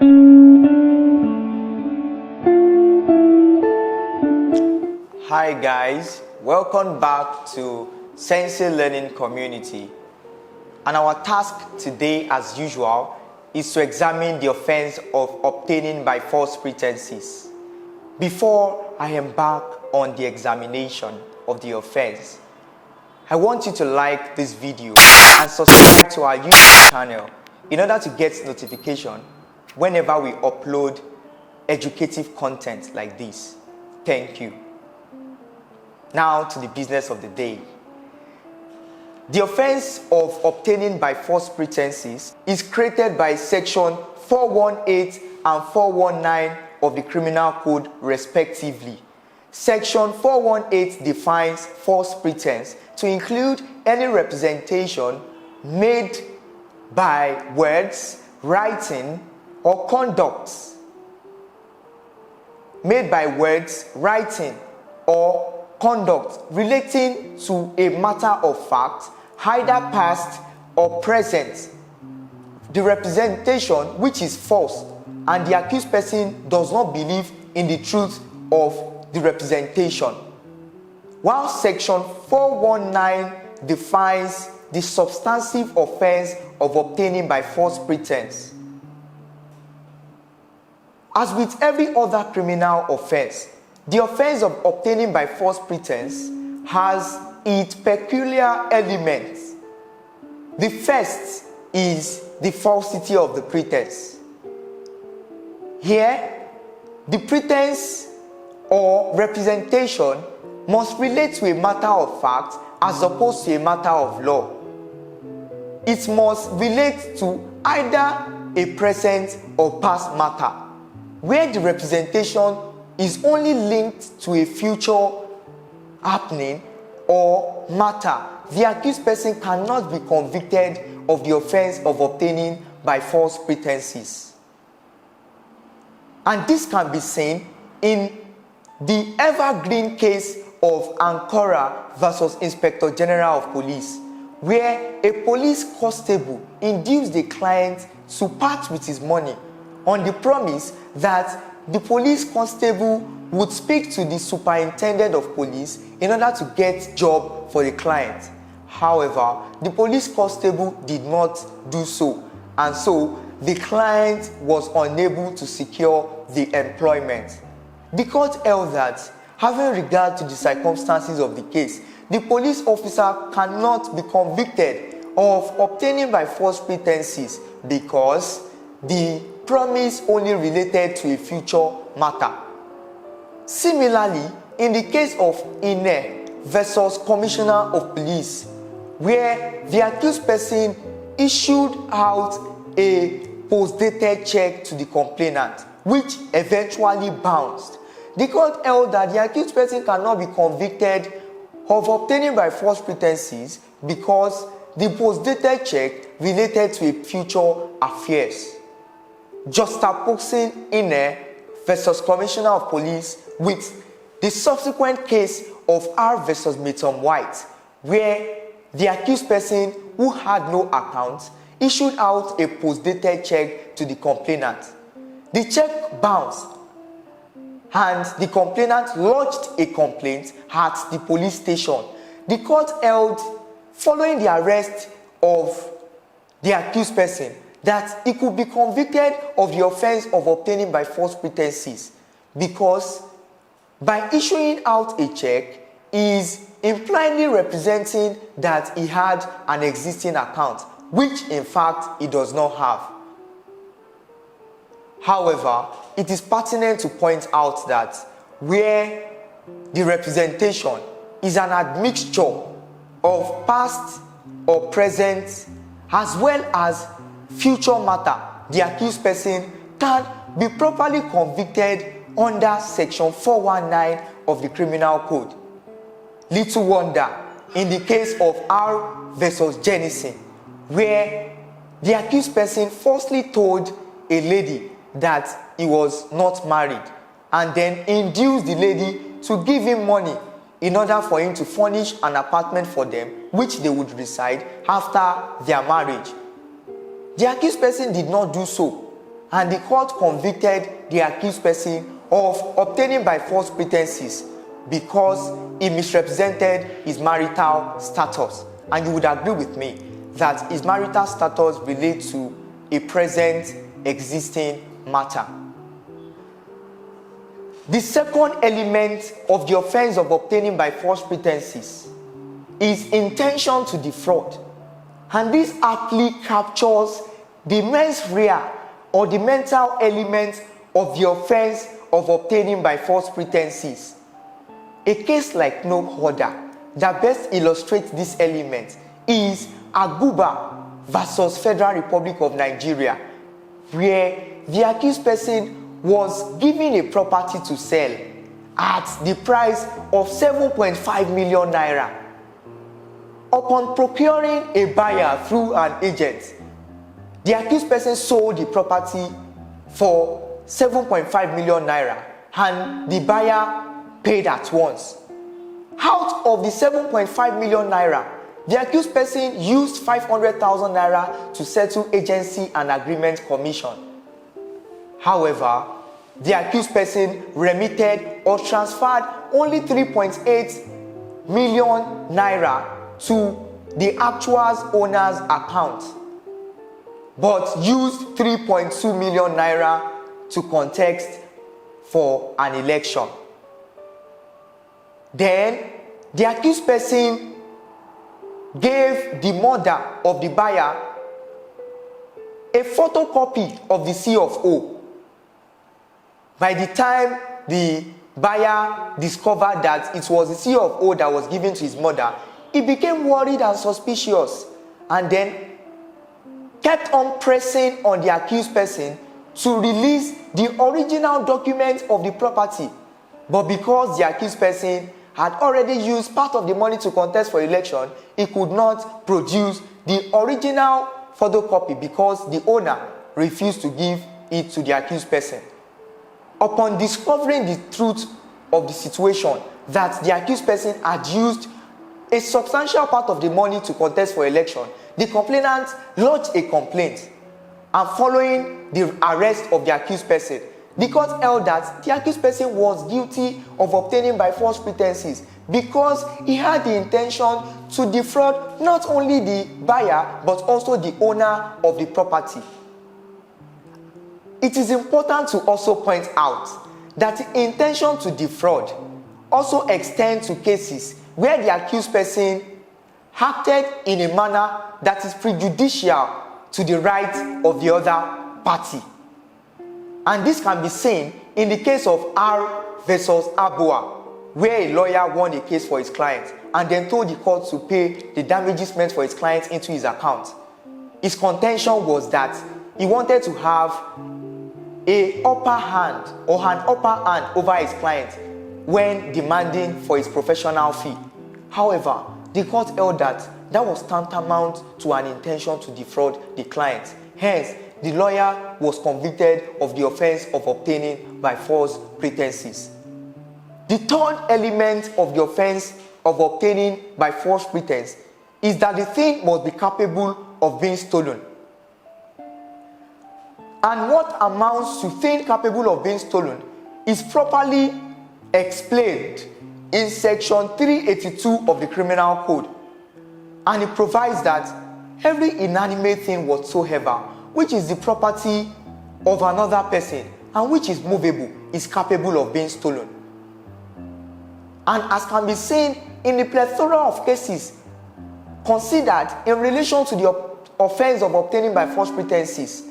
Hi guys, welcome back to Sensei Learning Community. And our task today, as usual, is to examine the offense of obtaining by false pretenses. Before I embark on the examination of the offense, I want you to like this video and subscribe to our YouTube channel in order to get notification whenever we upload educative content like this. Thank you. Now to the business of the day. The offense of obtaining by false pretenses is created by section 418 and 419 of the Criminal Code respectively. Section 418 defines false pretense to include any representation made by words, writing, or conduct. Made by words, writing, or conduct relating to a matter of fact, either past or present. The representation which is false and the accused person does not believe in the truth of the representation. While section 419 defines the substantive offense of obtaining by false pretense. As with every other criminal offense, the offense of obtaining by false pretense has its peculiar elements. The first is the falsity of the pretense. Here, the pretense or representation must relate to a matter of fact as opposed to a matter of law. It must relate to either a present or past matter, where the representation is only linked to a future happening or matter. The accused person cannot be convicted of the offense of obtaining by false pretenses. And this can be seen in the evergreen case of Ankara versus Inspector General of Police, where a police constable induced the client to part with his money on the promise that the police constable would speak to the superintendent of police in order to get job for the client. However, the police constable did not do so, and so the client was unable to secure the employment. The court held that, having regard to the circumstances of the case, the police officer cannot be convicted of obtaining by false pretenses because the promise only related to a future matter. Similarly, in the case of Ine versus Commissioner of Police, where the accused person issued out a post-dated check to the complainant, which eventually bounced, the court held that the accused person cannot be convicted of obtaining by false pretenses because the post-dated check related to a future affairs. Juxtaposing Ine versus Commissioner of Police with the subsequent case of R versus Milton White, where the accused person who had no account issued out a post-dated check to the complainant. The check bounced and the complainant lodged a complaint at the police station. The court held, following the arrest of the accused person, that he could be convicted of the offense of obtaining by false pretenses because by issuing out a check is impliedly representing that he had an existing account, which in fact he does not have. However, it is pertinent to point out that where the representation is an admixture of past or present as well as future matter, the accused person can be properly convicted under section 419 of the Criminal Code. Little wonder in the case of R versus Jennison, where the accused person falsely told a lady that he was not married and then induced the lady to give him money in order for him to furnish an apartment for them, which they would reside after their marriage. The accused person did not do so. and the court convicted the accused person of obtaining by false pretenses because he misrepresented his marital status. And you would agree with me that his marital status relates to a present existing matter. The second element of the offense of obtaining by false pretenses is intention to defraud. And this aptly captures the mens rea or the mental element of the offense of obtaining by false pretenses. A case like no other that best illustrates this element is Qwuiga versus Federal Republic of Nigeria, where the accused person was given a property to sell at the price of 7.5 million naira. Upon procuring a buyer through an agent, the accused person sold the property for 7.5 million naira and the buyer paid at once. Out of the 7.5 million naira, the accused person used 500,000 naira to settle agency and agreement commission. However, the accused person remitted or transferred only 3.8 million naira to the actual owner's account, but used 3.2 million naira to contest for an election. Then, the accused person gave the mother of the buyer a photocopy of the C of O. By the time the buyer discovered that it was the C of O that was given to his mother, he became worried and suspicious, and then kept on pressing on the accused person to release the original document of the property. But because the accused person had already used part of the money to contest for election, he could not produce the original photocopy because the owner refused to give it to the accused person. Upon discovering the truth of the situation, that the accused person had used a substantial part of the money to contest for election, the complainant lodged a complaint, and following the arrest of the accused person, the court held that the accused person was guilty of obtaining by false pretenses because he had the intention to defraud not only the buyer but also the owner of the property. It is important to also point out that the intention to defraud also extends to cases where the accused person acted in a manner that is prejudicial to the rights of the other party. And this can be seen in the case of R versus Abua, where a lawyer won a case for his client and then told the court to pay the damages meant for his client into his account. His contention was that he wanted to have an upper hand over his client when demanding for his professional fee. However, the court held that that was tantamount to an intention to defraud the client. Hence, the lawyer was convicted of the offense of obtaining by false pretenses. The third element of the offense of obtaining by false pretense is that the thing must be capable of being stolen. And what amounts to thing capable of being stolen is properly explained in section 382 of the Criminal Code. And it provides that every inanimate thing whatsoever, which is the property of another person and which is movable, is capable of being stolen. And as can be seen in the plethora of cases considered in relation to the offense of obtaining by false pretenses,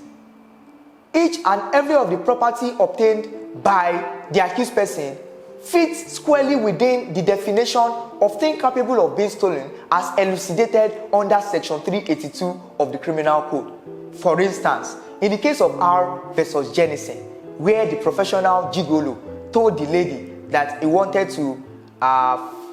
each and every of the property obtained by the accused person fits squarely within the definition of thing capable of being stolen as elucidated under section 382 of the Criminal Code. For instance, in the case of R versus Jenison, where the professional gigolo told the lady that he wanted to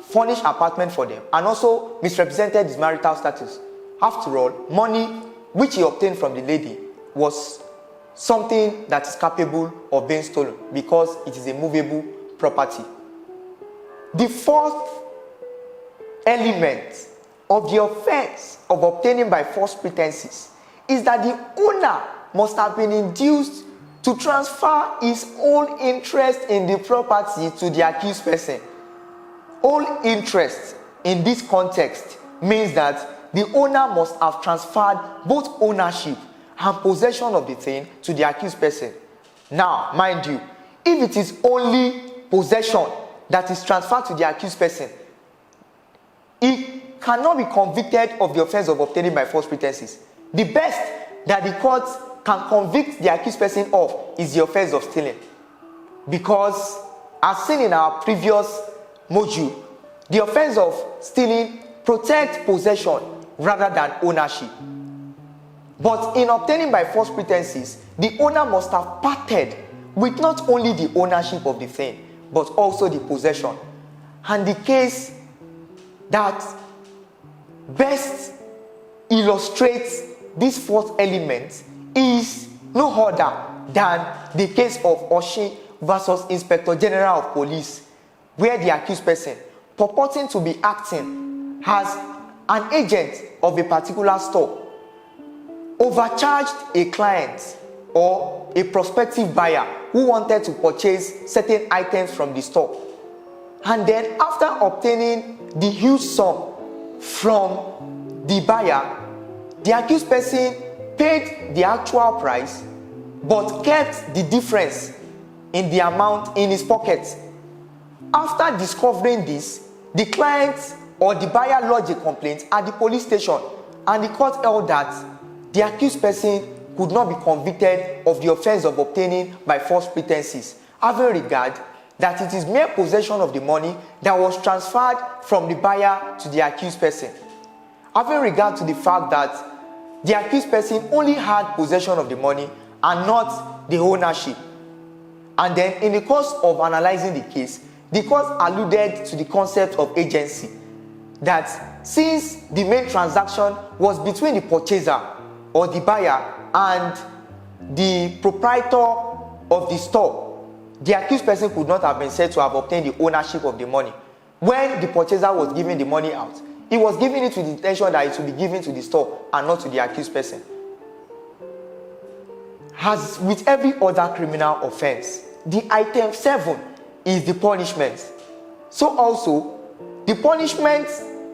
furnish apartment for them and also misrepresented his marital status. After all, money which he obtained from the lady was something that is capable of being stolen because it is a movable property. The fourth element of the offense of obtaining by false pretenses is that the owner must have been induced to transfer his own interest in the property to the accused person. All interest in this context means that the owner must have transferred both ownership and possession of the thing to the accused person. Now, mind you, if it is only possession that is transferred to the accused person, he cannot be convicted of the offense of obtaining by false pretenses. The best that the court can convict the accused person of is the offense of stealing. Because, as seen in our previous module, the offense of stealing protects possession rather than ownership. But in obtaining by false pretenses, the owner must have parted with not only the ownership of the thing, but also the possession. And the case that best illustrates this fourth element is no other than the case of Oshin versus Inspector General of Police, where the accused person, purporting to be acting as an agent of a particular store, overcharged a client or a prospective buyer who wanted to purchase certain items from the store. And then after obtaining the huge sum from the buyer, the accused person paid the actual price but kept the difference in the amount in his pocket. After discovering this, the client or the buyer lodged a complaint at the police station, and the court held that the accused person could not be convicted of the offense of obtaining by false pretenses, having regard that it is mere possession of the money that was transferred from the buyer to the accused person. Having regard to the fact that the accused person only had possession of the money and not the ownership. And then in the course of analyzing the case, the court alluded to the concept of agency, that since the main transaction was between the purchaser or the buyer and the proprietor of the store, the accused person could not have been said to have obtained the ownership of the money. When the purchaser was giving the money out, he was giving it with the intention that it would be given to the store and not to the accused person. As with every other criminal offense, the item 7 is the punishment. So also, the punishment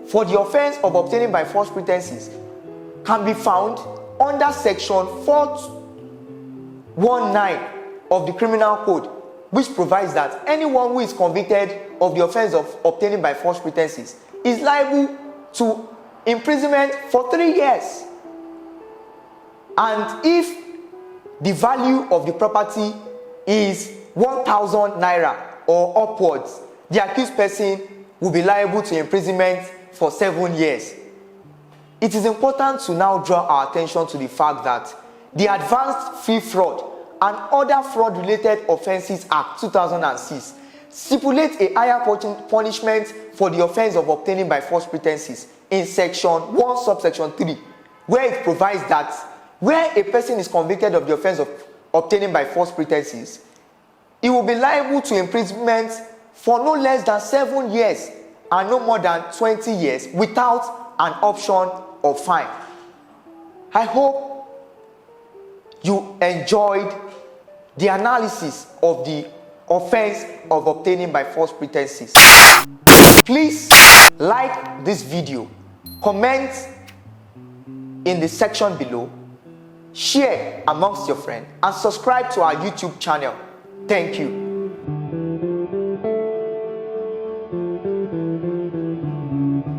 for the offense of obtaining by false pretenses can be found under section 419 of the Criminal Code, which provides that anyone who is convicted of the offense of obtaining by false pretenses is liable to imprisonment for 3 years. And if the value of the property is 1,000 naira or upwards, the accused person will be liable to imprisonment for 7 years. It is important to now draw our attention to the fact that the Advanced Fee Fraud and Other Fraud-Related Offences Act 2006 stipulates a higher punishment for the offense of obtaining by false pretenses in section 1 subsection 3, where it provides that where a person is convicted of the offense of obtaining by false pretenses, he will be liable to imprisonment for no less than 7 years and no more than 20 years without an option of fine. I hope you enjoyed the analysis of the offense of obtaining by false pretenses. Please like this video, comment in the section below, share amongst your friends, and subscribe to our YouTube channel. Thank you.